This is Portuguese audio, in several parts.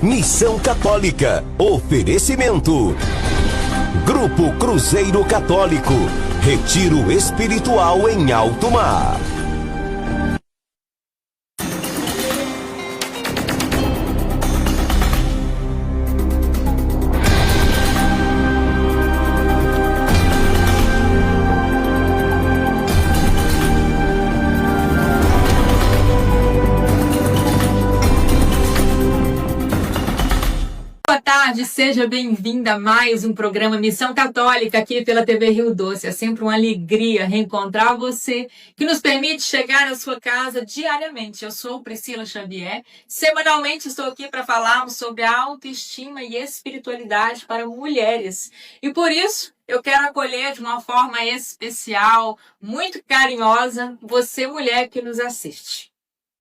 Missão Católica. Oferecimento. Grupo Cruzeiro Católico. Retiro espiritual em alto mar. Boa tarde, seja bem-vinda a mais um programa Missão Católica aqui pela TV Rio Doce. É sempre uma alegria reencontrar você, que nos permite chegar à sua casa diariamente. Eu sou Priscila Xavier. Semanalmente estou aqui para falarmos sobre a autoestima e espiritualidade para mulheres. E por isso, eu quero acolher de uma forma especial, muito carinhosa, você mulher que nos assiste.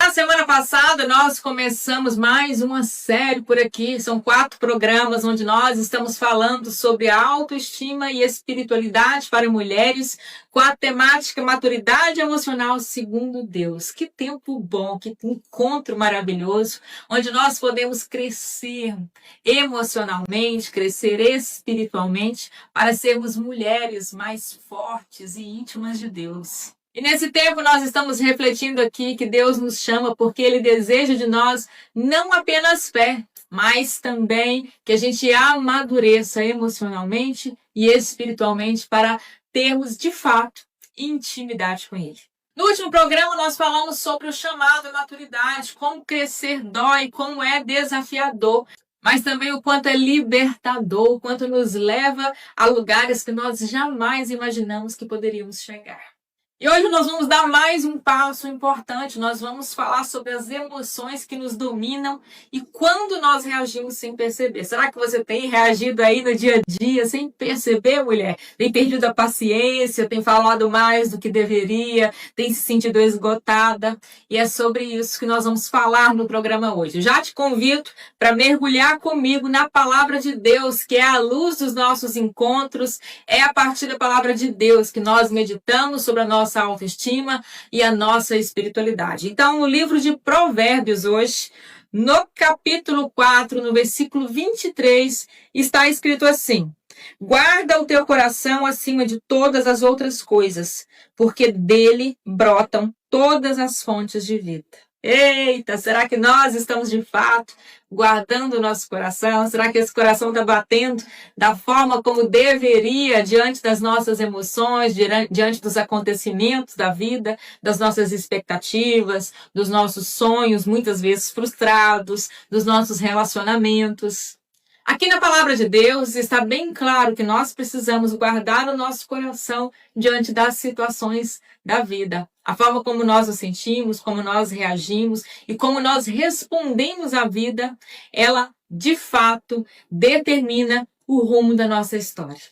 Na semana passada, nós começamos mais uma série por aqui. São 4 programas onde nós estamos falando sobre a autoestima e espiritualidade para mulheres com a temática maturidade emocional segundo Deus. Que tempo bom, que encontro maravilhoso, onde nós podemos crescer emocionalmente, crescer espiritualmente para sermos mulheres mais fortes e íntimas de Deus. E nesse tempo nós estamos refletindo aqui que Deus nos chama porque Ele deseja de nós não apenas fé, mas também que a gente amadureça emocionalmente e espiritualmente para termos, de fato, intimidade com Ele. No último programa nós falamos sobre o chamado à maturidade, como crescer dói, como é desafiador, mas também o quanto é libertador, o quanto nos leva a lugares que nós jamais imaginamos que poderíamos chegar. E hoje nós vamos dar mais um passo importante, nós vamos falar sobre as emoções que nos dominam e quando nós reagimos sem perceber. Será que você tem reagido aí no dia a dia sem perceber, mulher? Tem perdido a paciência, tem falado mais do que deveria, tem se sentido esgotada? E é sobre isso que nós vamos falar no programa hoje. Já te convido para mergulhar comigo na palavra de Deus, que é a luz dos nossos encontros, é a partir da palavra de Deus que nós meditamos sobre a nossa autoestima e a nossa espiritualidade. Então, no livro de Provérbios hoje, no capítulo 4, no versículo 23, está escrito assim: guarda o teu coração acima de todas as outras coisas, porque dele brotam todas as fontes de vida. Eita, será que nós estamos de fato guardando o nosso coração? Será que esse coração está batendo da forma como deveria diante das nossas emoções, diante dos acontecimentos da vida, das nossas expectativas, dos nossos sonhos, muitas vezes frustrados, dos nossos relacionamentos? Aqui na palavra de Deus está bem claro que nós precisamos guardar o nosso coração diante das situações da vida. A forma como nós nos sentimos, como nós reagimos e como nós respondemos à vida, ela, de fato, determina o rumo da nossa história.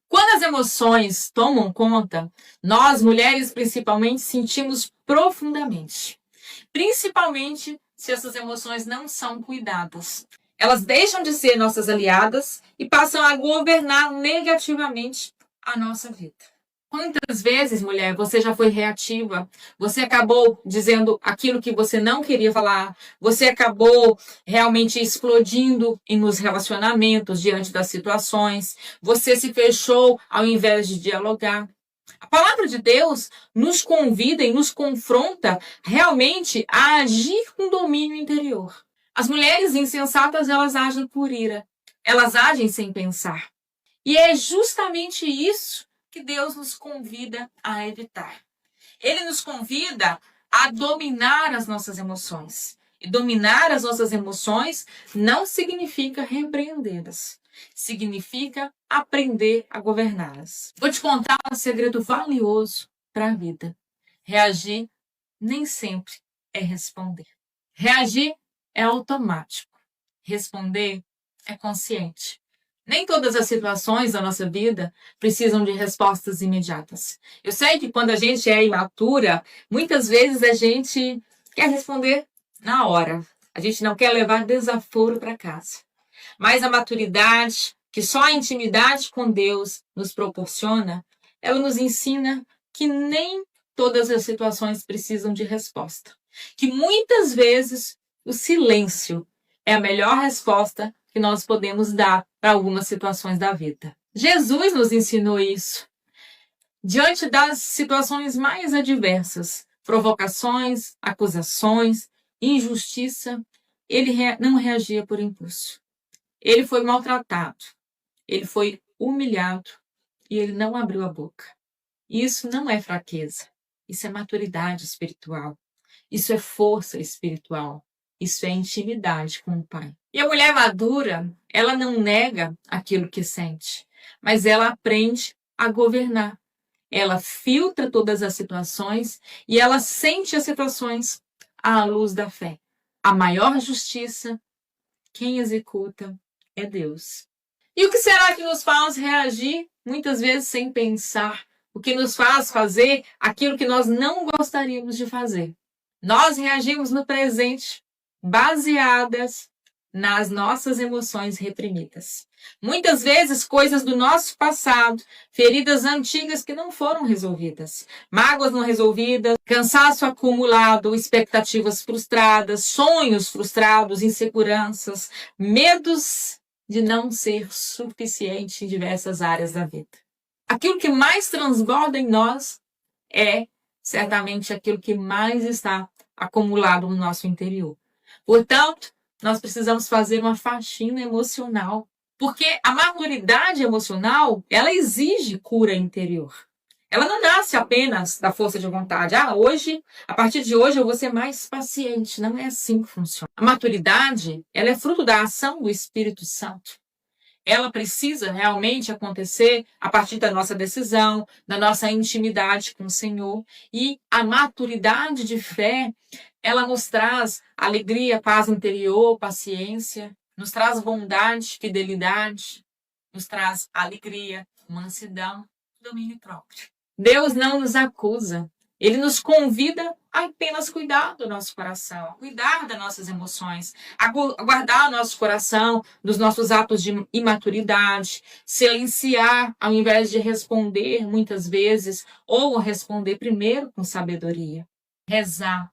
Quando as emoções tomam conta, nós, mulheres principalmente, sentimos profundamente. Principalmente se essas emoções não são cuidadas. Elas deixam de ser nossas aliadas e passam a governar negativamente a nossa vida. Quantas vezes, mulher, você já foi reativa? Você acabou dizendo aquilo que você não queria falar. Você acabou realmente explodindo nos relacionamentos diante das situações. Você se fechou ao invés de dialogar. A palavra de Deus nos convida e nos confronta realmente a agir com domínio interior. As mulheres insensatas, elas agem por ira. Elas agem sem pensar. E é justamente isso que Deus nos convida a evitar. Ele nos convida a dominar as nossas emoções. E dominar as nossas emoções não significa repreendê-las. Significa aprender a governá-las. Vou te contar um segredo valioso para a vida. Reagir nem sempre é responder. Reagir é automático. Responder é consciente. Nem todas as situações da nossa vida precisam de respostas imediatas. Eu sei que quando a gente é imatura, muitas vezes a gente quer responder na hora. A gente não quer levar desaforo para casa. Mas a maturidade, que só a intimidade com Deus nos proporciona, ela nos ensina que nem todas as situações precisam de resposta. Que muitas vezes o silêncio é a melhor resposta que nós podemos dar para algumas situações da vida. Jesus nos ensinou isso. Diante das situações mais adversas, provocações, acusações, injustiça, ele não reagia por impulso. Ele foi maltratado, ele foi humilhado e ele não abriu a boca. Isso não é fraqueza, isso é maturidade espiritual, isso é força espiritual, isso é intimidade com o Pai. E a mulher madura, ela não nega aquilo que sente, mas ela aprende a governar. Ela filtra todas as situações e ela sente as situações à luz da fé. A maior justiça, quem executa é Deus. E o que será que nos faz reagir, muitas vezes sem pensar? O que nos faz fazer aquilo que nós não gostaríamos de fazer? Nós reagimos no presente, baseadas nas nossas emoções reprimidas. Muitas vezes, coisas do nosso passado, feridas antigas que não foram resolvidas, mágoas não resolvidas, cansaço acumulado, expectativas frustradas, sonhos frustrados, inseguranças, medos de não ser suficiente em diversas áreas da vida. Aquilo que mais transborda em nós é certamente aquilo que mais está acumulado no nosso interior. Portanto, nós precisamos fazer uma faxina emocional, porque a maturidade emocional, ela exige cura interior. Ela não nasce apenas da força de vontade. A partir de hoje eu vou ser mais paciente. Não é assim que funciona. A maturidade, ela é fruto da ação do Espírito Santo. Ela precisa realmente acontecer a partir da nossa decisão, da nossa intimidade com o Senhor. E a maturidade de fé, ela nos traz alegria, paz interior, paciência, nos traz bondade, fidelidade, nos traz alegria, mansidão, domínio próprio. Deus não nos acusa. Ele nos convida a apenas cuidar do nosso coração, a cuidar das nossas emoções, a guardar o nosso coração dos nossos atos de imaturidade, silenciar ao invés de responder muitas vezes, ou responder primeiro com sabedoria, rezar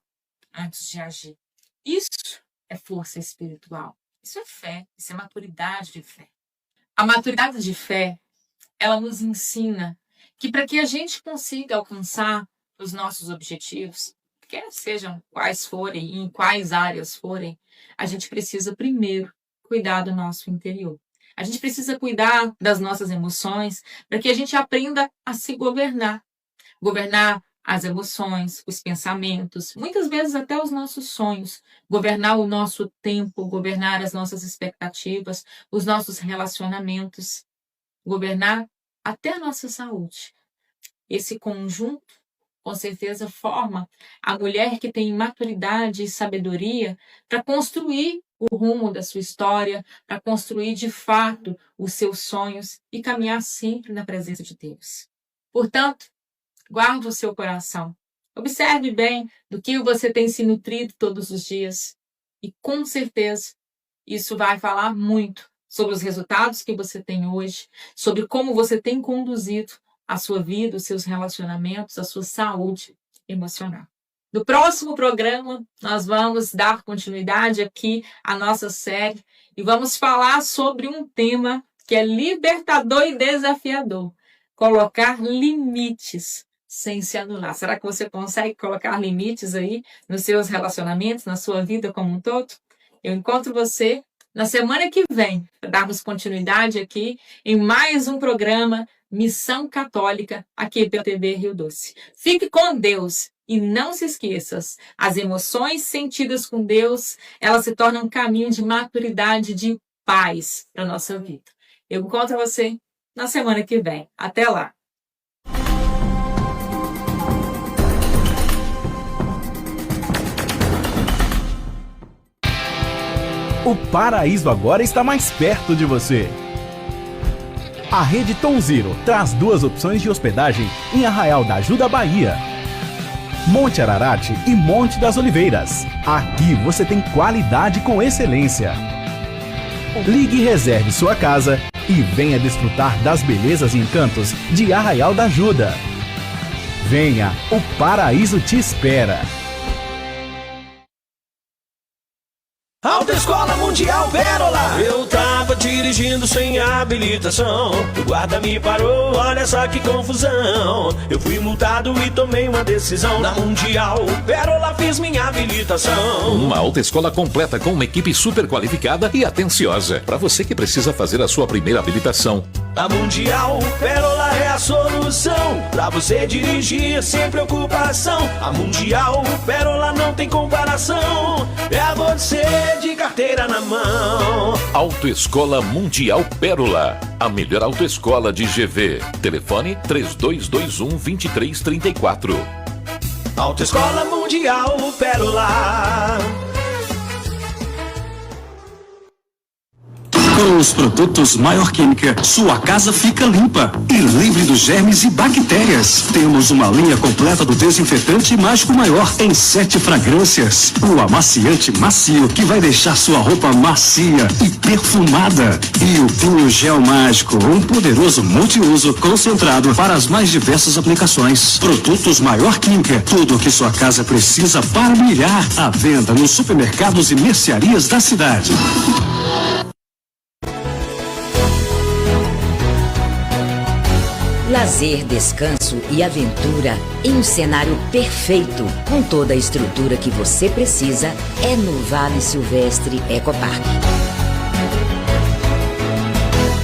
antes de agir. Isso é força espiritual, isso é fé, isso é maturidade de fé. A maturidade de fé, ela nos ensina que para que a gente consiga alcançar os nossos objetivos, quer sejam quais forem, em quais áreas forem, a gente precisa primeiro cuidar do nosso interior. A gente precisa cuidar das nossas emoções para que a gente aprenda a se governar. Governar as emoções, os pensamentos, muitas vezes até os nossos sonhos. Governar o nosso tempo, governar as nossas expectativas, os nossos relacionamentos. Governar até a nossa saúde. Esse conjunto, com certeza, forma a mulher que tem maturidade e sabedoria para construir o rumo da sua história, para construir de fato os seus sonhos e caminhar sempre na presença de Deus. Portanto, guarde o seu coração. Observe bem do que você tem se nutrido todos os dias e, com certeza, isso vai falar muito sobre os resultados que você tem hoje, sobre como você tem conduzido a sua vida, os seus relacionamentos, a sua saúde emocional. No próximo programa, nós vamos dar continuidade aqui à nossa série e vamos falar sobre um tema que é libertador e desafiador: colocar limites sem se anular. Será que você consegue colocar limites aí nos seus relacionamentos, na sua vida como um todo? Eu encontro você na semana que vem para darmos continuidade aqui em mais um programa Missão Católica, aqui pela TV Rio Doce. Fique com Deus e não se esqueça, as emoções sentidas com Deus, elas se tornam um caminho de maturidade, de paz para a nossa vida. Eu encontro você na semana que vem. Até lá! O paraíso agora está mais perto de você. A Rede Tom Zero traz 2 opções de hospedagem em Arraial da Ajuda, Bahia. Monte Ararat e Monte das Oliveiras. Aqui você tem qualidade com excelência. Ligue e reserve sua casa e venha desfrutar das belezas e encantos de Arraial da Ajuda. Venha, o paraíso te espera. Autoescola Mundial Pérola. Eu tava dirigindo sem habilitação, o guarda me parou, olha só que confusão. Eu fui multado e tomei uma decisão. Na Mundial Pérola fiz minha habilitação. Uma autoescola completa com uma equipe super qualificada e atenciosa para você que precisa fazer a sua primeira habilitação. A Mundial Pérola é a solução pra você dirigir sem preocupação. A Mundial Pérola não tem comparação, é você de carteira na mão. Autoescola Mundial Pérola, a melhor autoescola de GV. Telefone 3221-2334. Autoescola Mundial Pérola. Com os produtos Maior Química, sua casa fica limpa e livre dos germes e bactérias. Temos uma linha completa do desinfetante Mágico Maior em 7 fragrâncias. O amaciante macio que vai deixar sua roupa macia e perfumada. E o Pinho Gel Mágico, um poderoso multiuso concentrado para as mais diversas aplicações. Produtos Maior Química, tudo o que sua casa precisa para brilhar. À venda nos supermercados e mercearias da cidade. Lazer, descanso e aventura em um cenário perfeito, com toda a estrutura que você precisa, é no Vale Silvestre Ecopark.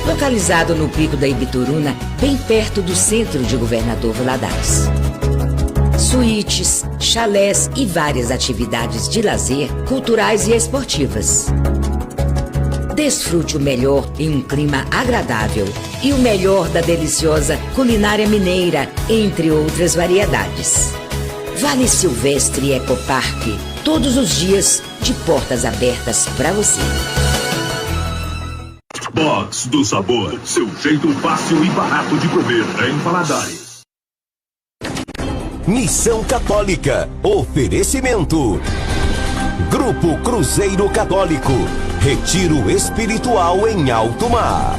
Localizado no Pico da Ibituruna, bem perto do centro de Governador Valadares. Suítes, chalés e várias atividades de lazer, culturais e esportivas. Desfrute o melhor em um clima agradável e o melhor da deliciosa culinária mineira, entre outras variedades. Vale Silvestre Ecopark, todos os dias de portas abertas para você. Box do Sabor, seu jeito fácil e barato de comer em Valadares. Missão Católica, oferecimento. Grupo Cruzeiro Católico, retiro espiritual em alto mar.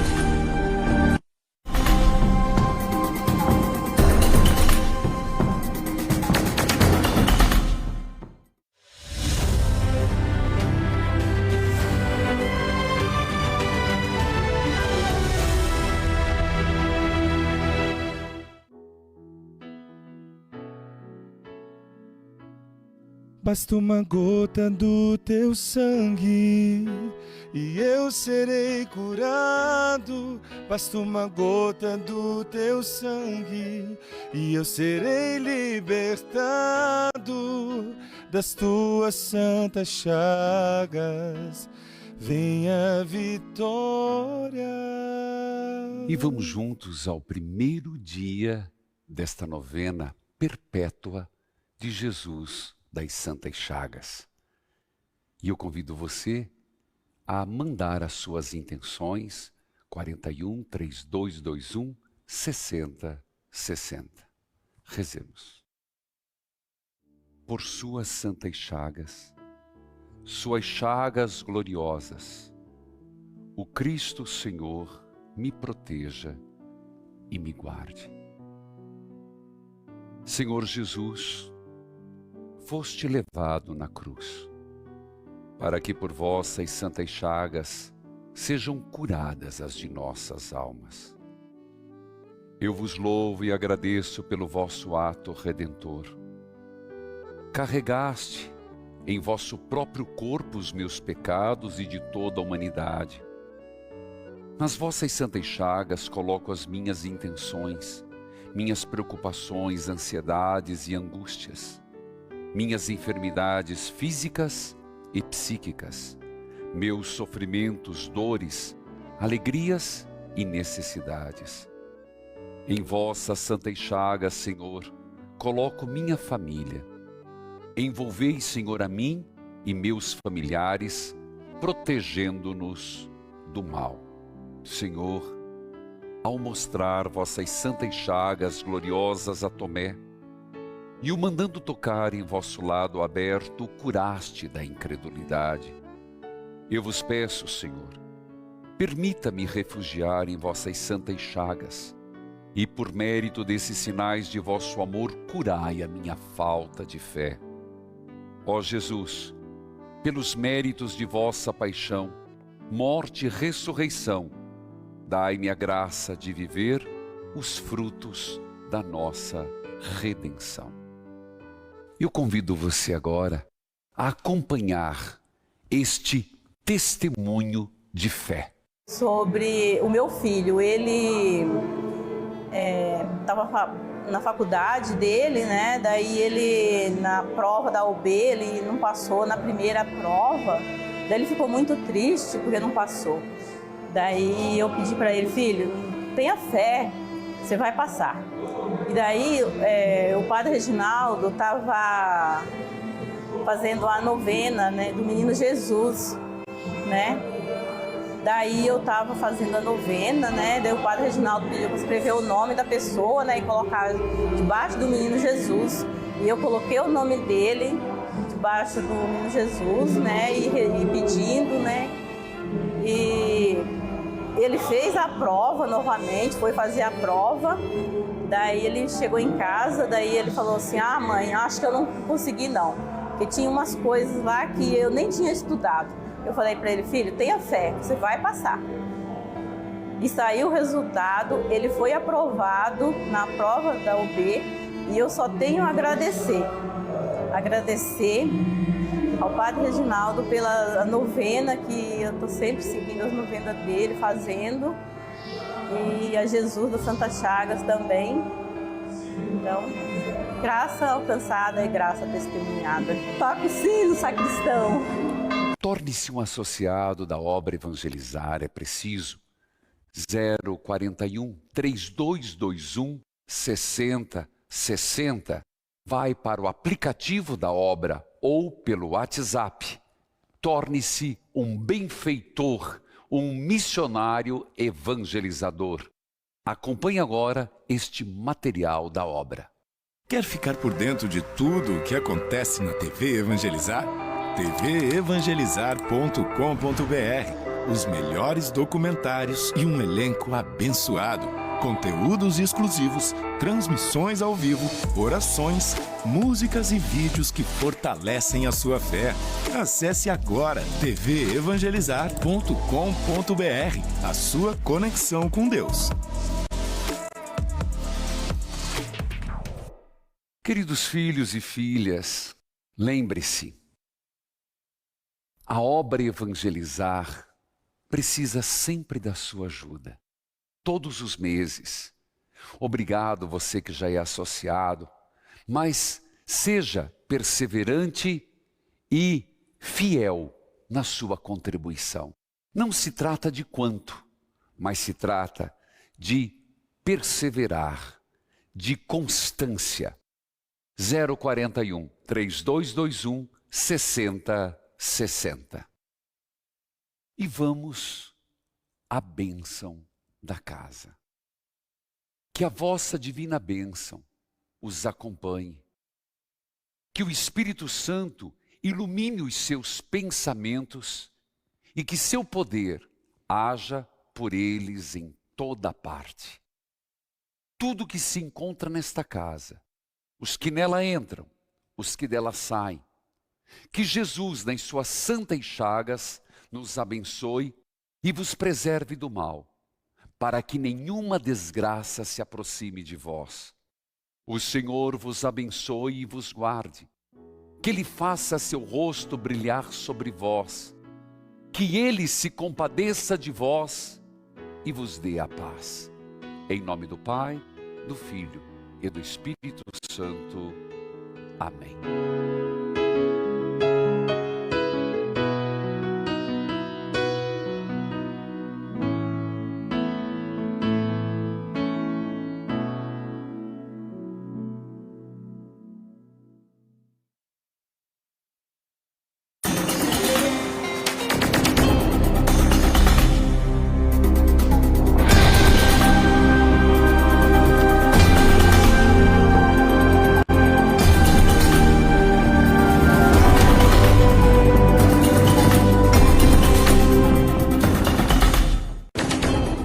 Basta uma gota do teu sangue e eu serei curado. Basta uma gota do teu sangue e eu serei libertado das tuas santas chagas. Venha a vitória. E vamos juntos ao primeiro dia desta novena perpétua de Jesus das Santas Chagas. E eu convido você a mandar as suas intenções 41 3221 6060. Rezemos. Por suas santas chagas, suas chagas gloriosas, o Cristo Senhor me proteja e me guarde. Senhor Jesus, foste levado na cruz, para que por vossas santas chagas sejam curadas as de nossas almas. Eu vos louvo e agradeço pelo vosso ato redentor. Carregaste em vosso próprio corpo os meus pecados e de toda a humanidade. Nas vossas santas chagas coloco as minhas intenções, minhas preocupações, ansiedades e angústias, minhas enfermidades físicas e psíquicas, meus sofrimentos, dores, alegrias e necessidades. Em vossas santas chagas, Senhor, coloco minha família. Envolvei, Senhor, a mim e meus familiares, protegendo-nos do mal. Senhor, ao mostrar vossas santas chagas gloriosas a Tomé, e o mandando tocar em vosso lado aberto, o curaste da incredulidade. Eu vos peço, Senhor, permita-me refugiar em vossas santas chagas, e por mérito desses sinais de vosso amor, curai a minha falta de fé. Ó Jesus, pelos méritos de vossa paixão, morte e ressurreição, dai-me a graça de viver os frutos da nossa redenção. Eu convido você agora a acompanhar este testemunho de fé. Sobre o meu filho, ele estava na faculdade dele, né? Daí ele, na prova da OB, ele não passou na primeira prova. Daí ele ficou muito triste porque não passou. Daí eu pedi para ele, filho, tenha fé, você vai passar. E daí o padre Reginaldo estava fazendo a novena, né, do Menino Jesus, né? Daí eu estava fazendo a novena, né? Daí o padre Reginaldo pediu para escrever o nome da pessoa, né? E colocar debaixo do Menino Jesus. E eu coloquei o nome dele debaixo do Menino Jesus, né? E pedindo, né? E ele fez a prova novamente, foi fazer a prova. Daí ele chegou em casa, daí ele falou assim, ah, mãe, acho que eu não consegui não. Porque tinha umas coisas lá que eu nem tinha estudado. Eu falei para ele, filho, tenha fé, você vai passar. E saiu o resultado, ele foi aprovado na prova da UB e eu só tenho a agradecer. Agradecer ao padre Reginaldo pela novena, que eu estou sempre seguindo as novenas dele, fazendo. E a Jesus das Santas Chagas também. Então, graça alcançada e graça testemunhada. Toca o sino, sacristão. Torne-se um associado da obra Evangelizar, é preciso. 041 3221 6060. Vai para o aplicativo da obra ou pelo WhatsApp. Torne-se um benfeitor, um missionário evangelizador. Acompanhe agora este material da obra. Quer ficar por dentro de tudo o que acontece na TV Evangelizar? tvevangelizar.com.br. Os melhores documentários e um elenco abençoado. Conteúdos exclusivos, transmissões ao vivo, orações, músicas e vídeos que fortalecem a sua fé. Acesse agora tvevangelizar.com.br, a sua conexão com Deus. Queridos filhos e filhas, lembre-se, a obra Evangelizar precisa sempre da sua ajuda. Todos os meses. Obrigado você que já é associado, mas seja perseverante e fiel na sua contribuição. Não se trata de quanto, mas se trata de perseverar, de constância. 041 3221 6060. E vamos à bênção da casa. Que a vossa divina bênção os acompanhe. Que o Espírito Santo ilumine os seus pensamentos e que seu poder haja por eles em toda parte. Tudo que se encontra nesta casa, os que nela entram, os que dela saem, que Jesus, nas suas santas chagas, nos abençoe e vos preserve do mal, para que nenhuma desgraça se aproxime de vós. O Senhor vos abençoe e vos guarde, que Ele faça seu rosto brilhar sobre vós, que Ele se compadeça de vós e vos dê a paz. Em nome do Pai, do Filho e do Espírito Santo. Amém.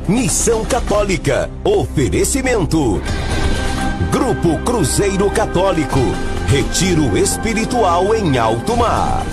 Missão Católica. Oferecimento. Grupo Cruzeiro Católico. Retiro espiritual em alto mar.